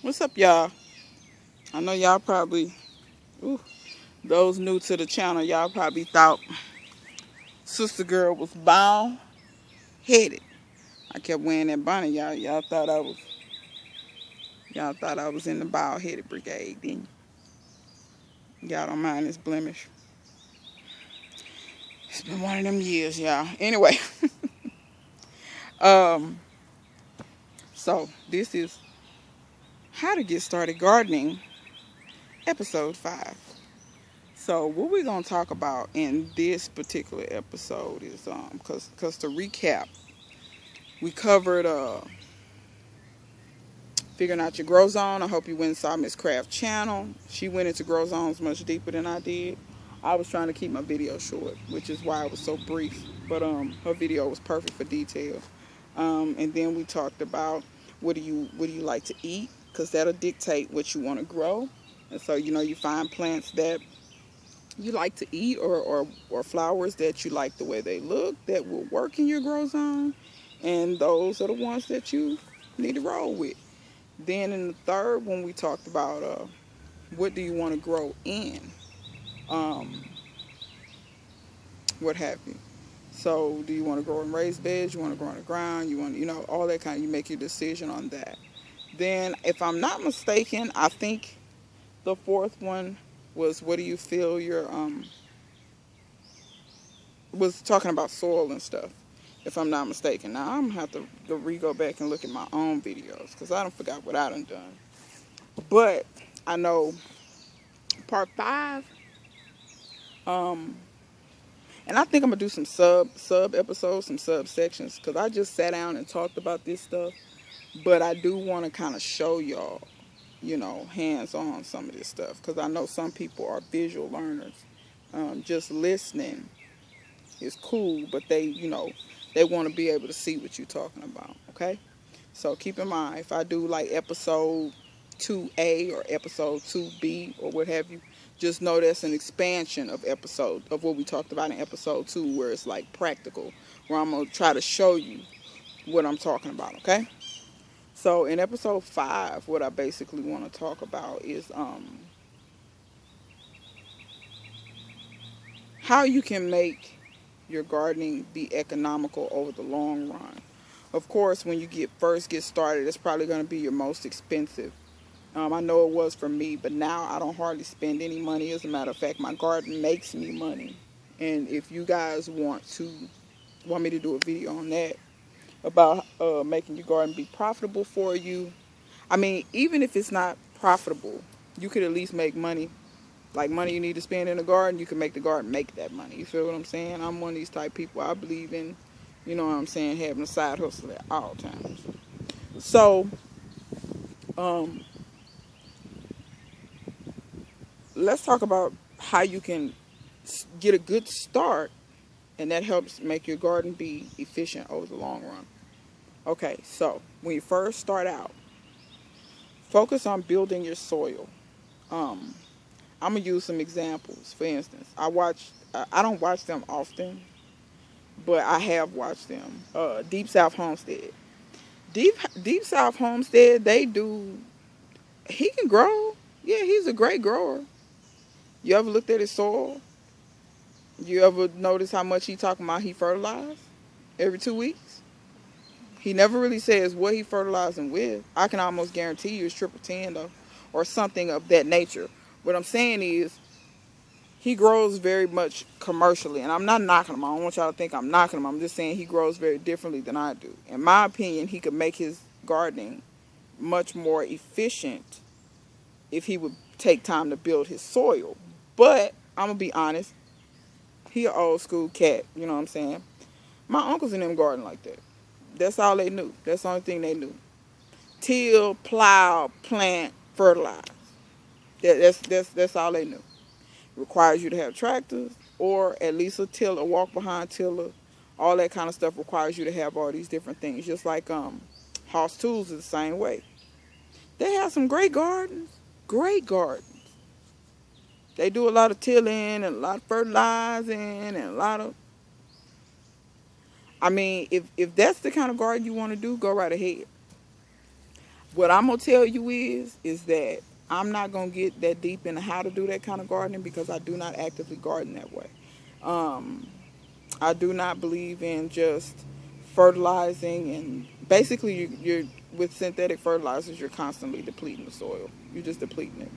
What's up, y'all? I know y'all probably, ooh, those new to the channel, y'all probably thought Sister Girl was bald headed. I kept wearing that bonnet, y'all. Y'all thought I was in the bald headed brigade, didn't you? Y'all don't mind this blemish. It's been one of them years, y'all. Anyway, um, so this is How to Get Started Gardening, episode 5. So what we're gonna talk about in this particular episode is cause to recap, we covered figuring out your grow zone. I hope you went and saw Miss Craft channel. She went into grow zones much deeper than I did. I was trying to keep my video short, which is why it was so brief. But her video was perfect for detail. And then we talked about what do you like to eat, because that'll dictate what you want to grow. And so you find plants that you like to eat, or flowers that you like the way they look, that will work in your grow zone, and those are the ones that you need to roll with. Then in the third one, we talked about what do you want to grow in, what have you. So do you want to grow in raised beds? You want to grow on the ground? You want, all that kind of, you make your decision on that. Then, if I'm not mistaken, I think the fourth one was what do you feel your, was talking about soil and stuff, if I'm not mistaken. Now, I'm going to have to re-go back and look at my own videos, because I don't forgot what I done. But I know part 5, and I think I'm going to do some sub episodes, some subsections, because I just sat down and talked about this stuff. But I do want to kind of show y'all, hands-on some of this stuff, because I know some people are visual learners. Just listening is cool, but they want to be able to see what you're talking about, okay? So keep in mind, if I do like episode 2A or episode 2B or what have you, just know that's an expansion of what we talked about in episode 2, where it's like practical, where I'm going to try to show you what I'm talking about, okay? So in episode 5, what I basically want to talk about is how you can make your gardening be economical over the long run. Of course, when you first get started, it's probably going to be your most expensive. I know it was for me, but now I don't hardly spend any money. As a matter of fact, my garden makes me money. And if you guys want me to do a video on that, about making your garden be profitable for you. I mean, even if it's not profitable, you could at least make money. Like money you need to spend in the garden, you can make the garden make that money. You feel what I'm saying? I'm one of these type people. I believe in, having a side hustle at all times. So, let's talk about how you can get a good start, and that helps make your garden be efficient over the long run. Okay, so when you first start out, focus on building your soil. I'm gonna use some examples. For instance, I don't watch them often, but I have watched them. Deep South Homestead. Deep South Homestead, he can grow. Yeah, he's a great grower. You ever looked at his soil? You ever notice how much he talking about he fertilized every 2 weeks? He never really says what he fertilizing with. I can almost guarantee you it's triple 10 though, or something of that nature. What I'm saying is, he grows very much commercially, and I'm not knocking him. I don't want y'all to think I'm knocking him. I'm just saying he grows very differently than I do. In my opinion, he could make his gardening much more efficient if he would take time to build his soil. But I'm gonna be honest, he an old school cat. You know what I'm saying? My uncles and them garden like that. That's all they knew. That's the only thing they knew. Till, plow, plant, fertilize. That's all they knew. Requires you to have tractors, or at least a tiller, walk behind tiller. All that kind of stuff requires you to have all these different things. Just like House Tools is the same way. They have some great gardens. Great gardens. They do a lot of tilling and a lot of fertilizing and a lot of... I mean, if that's the kind of garden you want to do, go right ahead. What I'm going to tell you is that I'm not going to get that deep into how to do that kind of gardening because I do not actively garden that way. I do not believe in just fertilizing, and basically you're with synthetic fertilizers, you're constantly depleting the soil. You're just depleting it.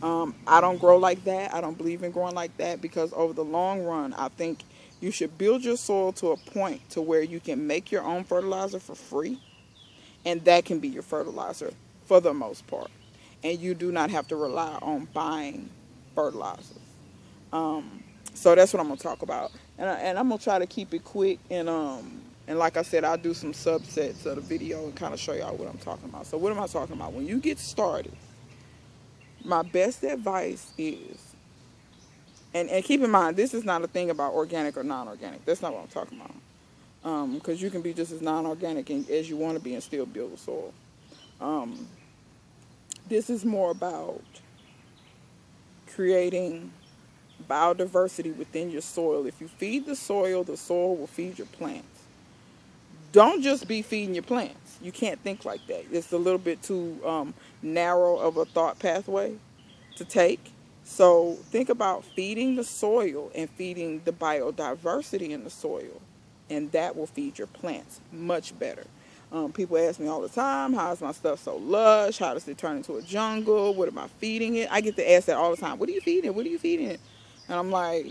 I don't grow like that. I don't believe in growing like that because over the long run, I think you should build your soil to a point to where you can make your own fertilizer for free, and that can be your fertilizer for the most part. And you do not have to rely on buying fertilizers. So that's what I'm gonna talk about, and I'm gonna try to keep it quick. And like I said, I'll do some subsets of the video and kind of show y'all what I'm talking about. So what am I talking about? When you get started, my best advice is, and keep in mind, this is not a thing about organic or non-organic. That's not what I'm talking about. Because you can be just as non-organic as you want to be and still build the soil. This is more about creating biodiversity within your soil. If you feed the soil will feed your plants. Don't just be feeding your plants. You can't think like that. It's a little bit too narrow of a thought pathway to take. So think about feeding the soil and feeding the biodiversity in the soil, and that will feed your plants much better. People ask me all the time, how is my stuff so lush? How does it turn into a jungle? What am I feeding it? I get to ask that all the time. What are you feeding it? What are you feeding it? And I'm like,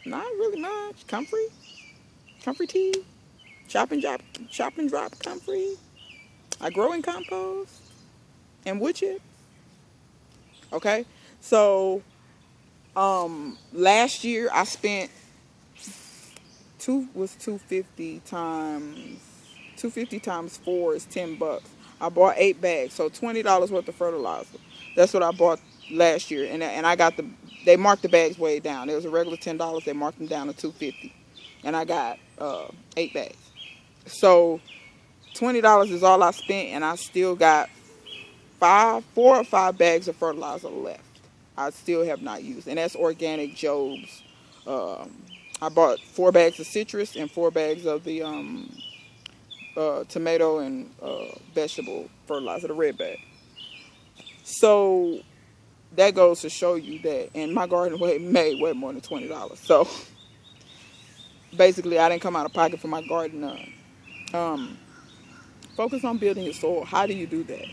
not really much. Comfrey Tea, chop and drop Comfrey. I grow in compost and wood chips. Okay, so last year I spent 250 times 4 is $10. I bought 8 bags, so $20 worth of fertilizer. That's what I bought last year, and I got they marked the bags way down. It was a regular $10. They marked them down to $2.50, and I got 8 bags. So $20 is all I spent, and I still got 4 or 5 bags of fertilizer left. I still have not used, and that's organic Job's. I bought 4 bags of citrus and 4 bags of the tomato and vegetable fertilizer, the red bag. So that goes to show you that, and my garden made way more than $20. So basically, I didn't come out of pocket for my garden none. Focus on building your soil. How do you do that?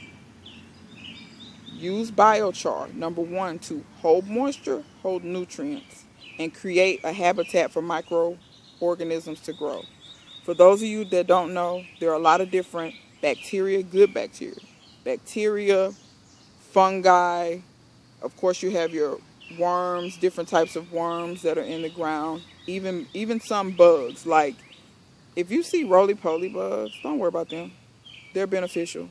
Use biochar, number 1, to hold moisture, hold nutrients, and create a habitat for microorganisms to grow. For those of you that don't know, there are a lot of different bacteria, good bacteria, fungi. Of course, you have your worms, different types of worms that are in the ground, even some bugs. Like, if you see roly-poly bugs, don't worry about them. They're beneficial.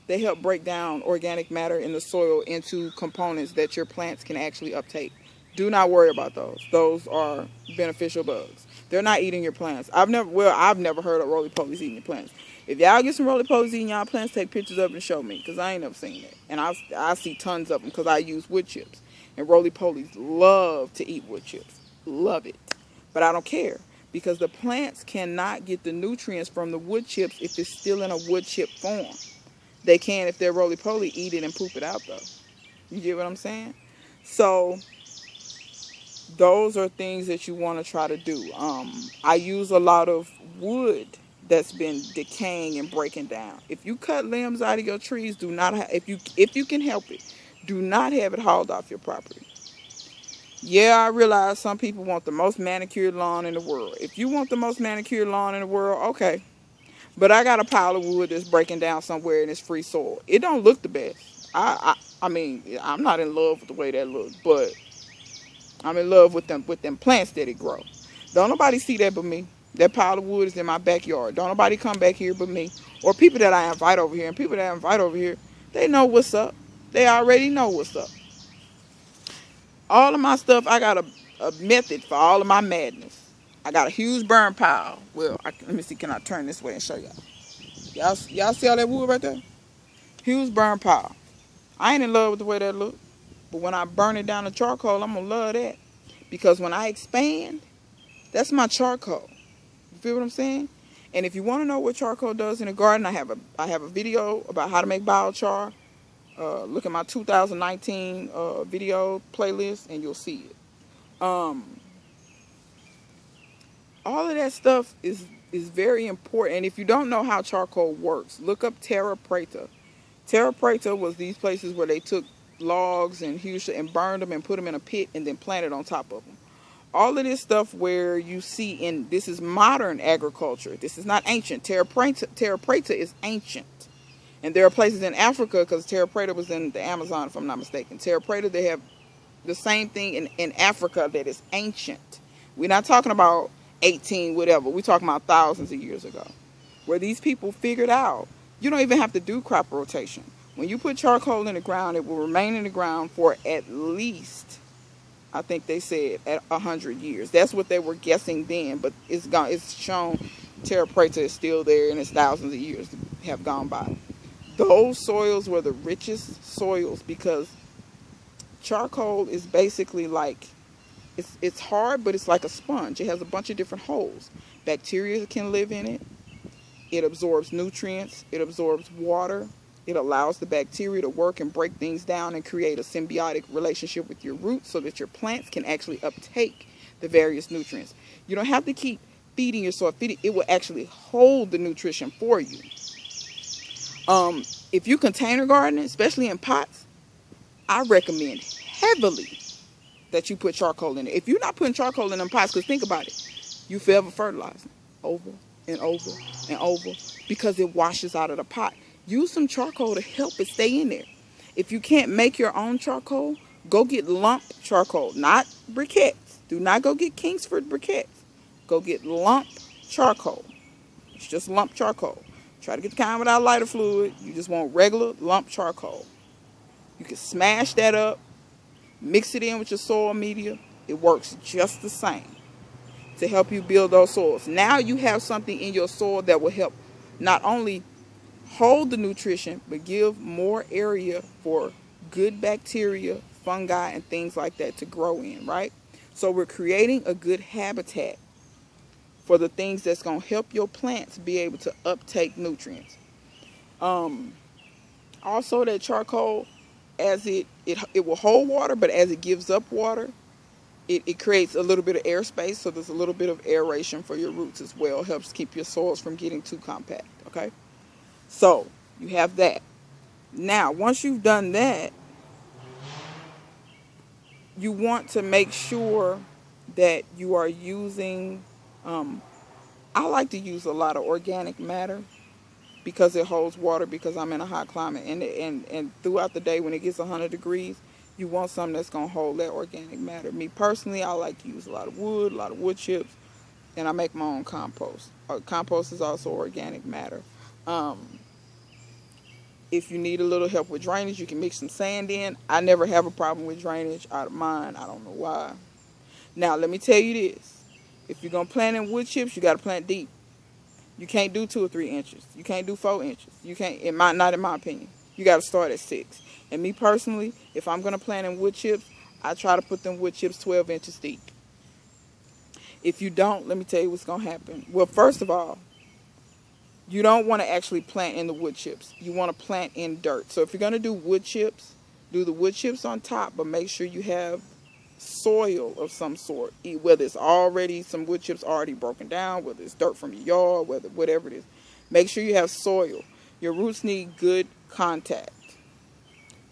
They help break down organic matter in the soil into components that your plants can actually uptake. Do not worry about those. Those are beneficial bugs. They're not eating your plants. I've never heard of roly-polies eating your plants. If y'all get some roly-polies eating y'all plants, take pictures of it and show me, because I ain't never seen that. And I see tons of them because I use wood chips. And roly-polies love to eat wood chips. Love it. But I don't care, because the plants cannot get the nutrients from the wood chips if it's still in a wood chip form. They can, if they're roly-poly, eat it and poop it out, though. You get what I'm saying? So those are things that you want to try to do. I use a lot of wood that's been decaying and breaking down. If you cut limbs out of your trees, do not if you can help it, do not have it hauled off your property. Yeah, I realize some people want the most manicured lawn in the world. If you want the most manicured lawn in the world, okay. But I got a pile of wood that's breaking down somewhere and it's free soil. It don't look the best. I mean, I'm not in love with the way that looks, but I'm in love with them plants that it grow. Don't nobody see that but me. That pile of wood is in my backyard. Don't nobody come back here but me. Or people that I invite over here. And people that I invite over here, they know what's up. They already know what's up. All of my stuff, I got a method for all of my madness. I got a huge burn pile. Well, let me see. Can I turn this way and show y'all? Y'all see all that wood right there? Huge burn pile. I ain't in love with the way that look. But when I burn it down to charcoal, I'm going to love that. Because when I expand, that's my charcoal. You feel what I'm saying? And if you want to know what charcoal does in a garden, I have a video about how to make biochar. Look at my 2019 video playlist and you'll see it. All of that stuff is very important. And if you don't know how charcoal works, look up terra preta. Terra preta was these places where they took logs and and burned them and put them in a pit and then planted on top of them. All of this stuff where you see this is modern agriculture. This is not ancient. Terra preta is ancient. And there are places in Africa, because terra preta was in the Amazon, if I'm not mistaken. Terra preta, they have the same thing in Africa that is ancient. We're not talking about 18 whatever. We're talking about thousands of years ago, where these people figured out you don't even have to do crop rotation. When you put charcoal in the ground, it will remain in the ground for at least, I think they said, at 100 years. That's what they were guessing then, but it's gone. It's shown terra preta is still there, and it's thousands of years have gone by. Those soils were the richest soils because charcoal is basically like, it's hard, but it's like a sponge. It has a bunch of different holes. Bacteria can live in it. It absorbs nutrients. It absorbs water. It allows the bacteria to work and break things down and create a symbiotic relationship with your roots so that your plants can actually uptake the various nutrients. You don't have to keep feeding your soil. It will actually hold the nutrition for you. If you container gardening, especially in pots, I recommend heavily that you put charcoal in it. If you're not putting charcoal in them pots, because think about it, you forever fertilizing over and over and over because it washes out of the pot. Use some charcoal to help it stay in there. If you can't make your own charcoal, go get lump charcoal, not briquettes. Do not go get Kingsford briquettes. Go get lump charcoal. It's just lump charcoal. Try to get the kind without lighter fluid. You just want regular lump charcoal. You can smash that up, mix it in with your soil media. It works just the same to help you build those soils. Now you have something in your soil that will help not only hold the nutrition, but give more area for good bacteria, fungi, and things like that to grow in, right? So we're creating a good habitat for the things that's going to help your plants be able to uptake nutrients. Also, that charcoal, as it will hold water, but as it gives up water, it creates a little bit of airspace, so there's a little bit of aeration for your roots as well. Helps keep your soils from getting too compact, okay? So, you have that. Now, once you've done that, you want to make sure that you are using, I like to use a lot of organic matter because it holds water, because I'm in a hot climate. And throughout the day when it gets 100 degrees, you want something that's going to hold that organic matter. Me personally, I like to use a lot of wood chips, and I make my own compost. Compost is also organic matter. If you need a little help with drainage, you can mix some sand in. I never have a problem with drainage out of mine. I don't know why. Now, let me tell you this. If you're going to plant in wood chips, you got to plant deep. You can't do 2 or 3 inches. You can't do 4 inches. You can't, not in my opinion. You got to start at 6. And me personally, if I'm going to plant in wood chips, I try to put them wood chips 12 inches deep. If you don't, let me tell you what's going to happen. Well, first of all, you don't want to actually plant in the wood chips. You want to plant in dirt. So if you're going to do wood chips, do the wood chips on top, but make sure you have soil of some sort, whether it's already some wood chips already broken down, whether it's dirt from your yard, whatever it is. Make sure you have soil. Your roots need good contact.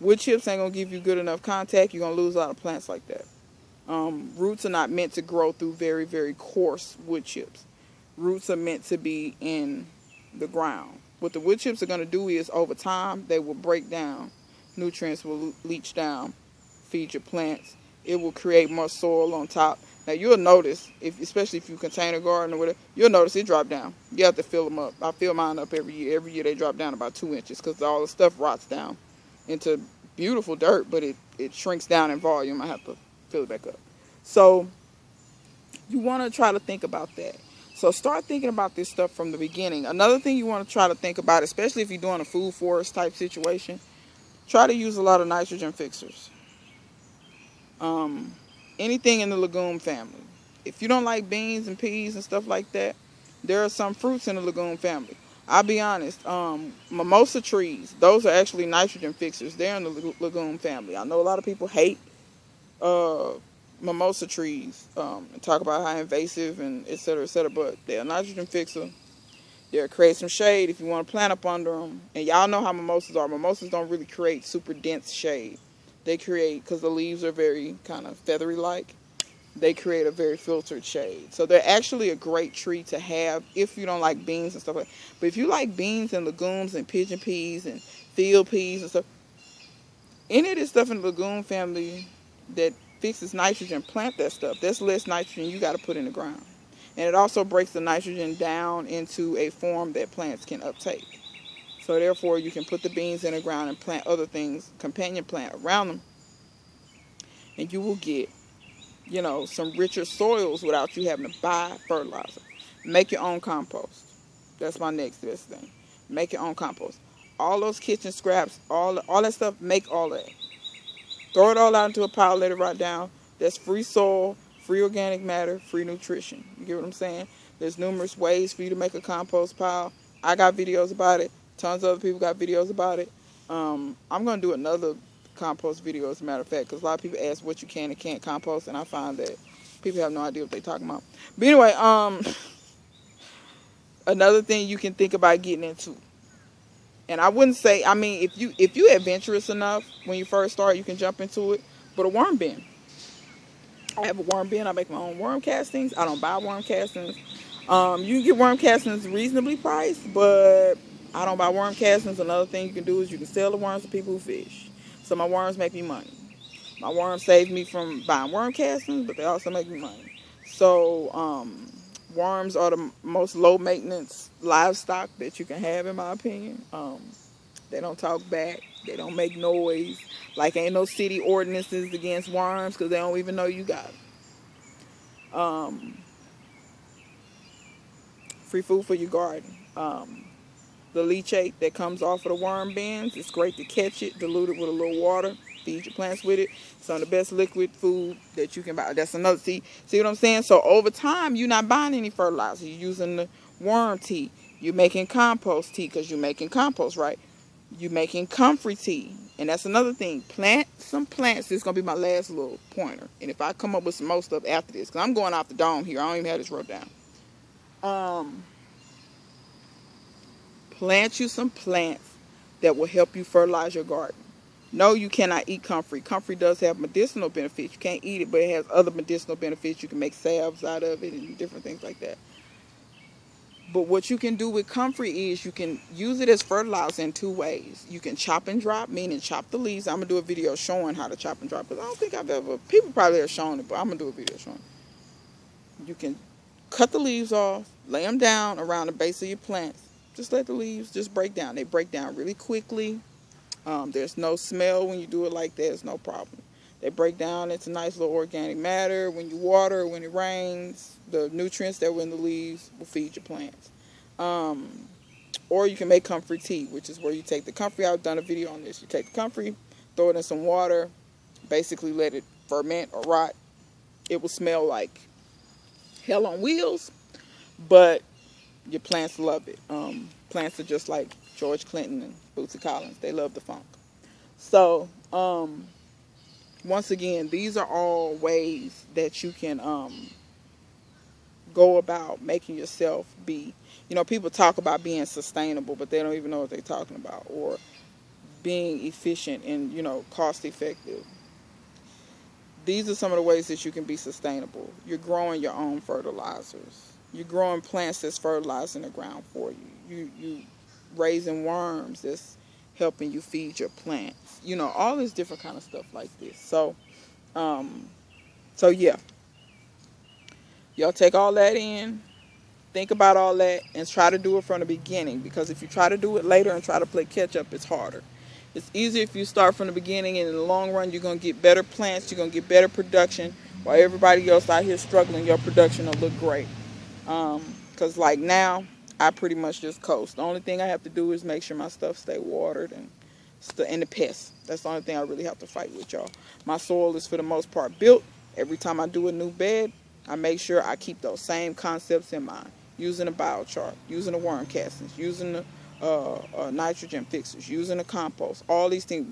Wood chips ain't going to give you good enough contact. You're going to lose a lot of plants like that. Roots are not meant to grow through very, very coarse wood chips. Roots are meant to be in the ground. What the wood chips are going to do is, over time, they will break down. Nutrients will leach down, feed your plants. It will create more soil on top. Now, you'll notice, especially if you container garden or whatever, you'll notice it drop down. You have to fill them up. I fill mine up every year. Every year they drop down about 2 inches because all the stuff rots down into beautiful dirt, but it shrinks down in volume. I have to fill it back up. So you want to try to think about that. So start thinking about this stuff from the beginning. Another thing you want to try to think about, especially if you're doing a food forest type situation, try to use a lot of nitrogen fixers. Anything in the legume family. If you don't like beans and peas and stuff like that, There are some fruits in the legume family. I'll be honest, mimosa trees, those are actually nitrogen fixers. They're in the legume family. I know a lot of people hate mimosa trees and talk about how invasive and et cetera, but they're a nitrogen fixer. They'll create some shade if you want to plant up under them. And y'all know how mimosas are. Mimosas don't really create super dense shade. They create, because the leaves are very kind of feathery-like, they create a very filtered shade. So they're actually a great tree to have if you don't like beans and stuff like that. But if you like beans and legumes and pigeon peas and field peas and stuff, any of this stuff in the legume family that fixes nitrogen, plant that stuff. That's less nitrogen you got to put in the ground. And it also breaks the nitrogen down into a form that plants can uptake. So therefore, you can put the beans in the ground and plant other things, companion plant around them. And you will get, you know, some richer soils without you having to buy fertilizer. Make your own compost. That's my next best thing. Make your own compost. All those kitchen scraps, all that stuff, make all that. Throw it all out into a pile, let it rot down. That's free soil, free organic matter, free nutrition. You get what I'm saying? There's numerous ways for you to make a compost pile. I got videos about it. Tons of other people got videos about it. I'm going to do another compost video, as a matter of fact, because a lot of people ask what you can and can't compost, and I find that people have no idea what they're talking about. But anyway, another thing you can think about getting into, and I wouldn't say, I mean, if you adventurous enough when you first start, you can jump into it. But a worm bin. I have a worm bin. I make my own worm castings. I don't buy worm castings. You can get worm castings reasonably priced, but I don't buy worm castings. Another thing you can do is you can sell the worms to people who fish. So my worms make me money. My worms save me from buying worm castings, but they also make me money. So worms are the most low maintenance livestock that you can have, in my opinion. They don't talk back. They don't make noise. Like, ain't no city ordinances against worms because they don't even know you got them. Free food for your garden. The leachate that comes off of the worm bins, it's great to catch it, dilute it with a little water, feed your plants with it. Some of the best liquid food that you can buy. That's another, see what I'm saying? So over time, you're not buying any fertilizer. You're using the worm tea. You're making compost tea because you're making compost, right? You're making Comfrey tea. And that's another thing. Plant some plants. This is going to be my last little pointer. And if I come up with some more stuff after this, because I'm going off the dome here. I don't even have this wrote down. Plant you some plants that will help you fertilize your garden. No, you cannot eat comfrey. Comfrey does have medicinal benefits. You can't eat it, but it has other medicinal benefits. You can make salves out of it and different things like that. But what you can do with comfrey is you can use it as fertilizer in two ways. You can chop and drop, meaning chop the leaves. I'm going to do a video showing how to chop and drop, because I don't think I've ever, people probably have shown it, but I'm going to do a video showing it. You can cut the leaves off, lay them down around the base of your plants. Just let the leaves just break down. They break down really quickly. There's no smell when you do it like that. It's no problem. They break down into nice little organic matter. When you water, when it rains, the nutrients that were in the leaves will feed your plants. Or you can make comfrey tea, which is where you take the comfrey. I've done a video on this. You take the comfrey, throw it in some water, basically let it ferment or rot. It will smell like hell on wheels, but your plants love it. Plants are just like George Clinton and Bootsy Collins. They love the funk. So, once again, these are all ways that you can go about making yourself be, you know, people talk about being sustainable, but they don't even know what they're talking about, or being efficient and, you know, cost effective. These are some of the ways that you can be sustainable. You're growing your own fertilizers. You're growing plants that's fertilizing the ground for you. You raising worms that's helping you feed your plants. You know, all this different kind of stuff like this. So yeah. Y'all take all that in, think about all that, and try to do it from the beginning. Because if you try to do it later and try to play catch up, it's harder. It's easier if you start from the beginning, and in the long run, you're going to get better plants, you're going to get better production. While everybody else out here struggling, your production will look great. Because like now, I pretty much just coast. The only thing I have to do is make sure my stuff stay watered and the pests. That's the only thing I really have to fight with, y'all. My soil is for the most part built. Every time I do a new bed, I make sure I keep those same concepts in mind. using a biochar, using the worm castings, using the nitrogen fixers, using the compost, all these things,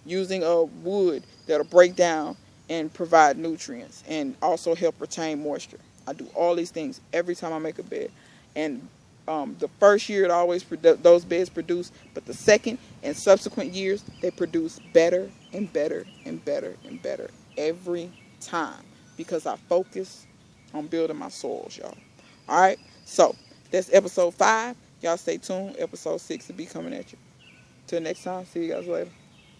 using a wood that'll break down and provide nutrients and also help retain moisture. I do all these things every time I make a bed. And the first year it always those beds produce, but the second and subsequent years they produce better and better and better and better every time because I focus on building my soils, y'all. All right, so that's episode 5. Y'all stay tuned. Episode 6 will be coming at you. Till next time, see you guys later.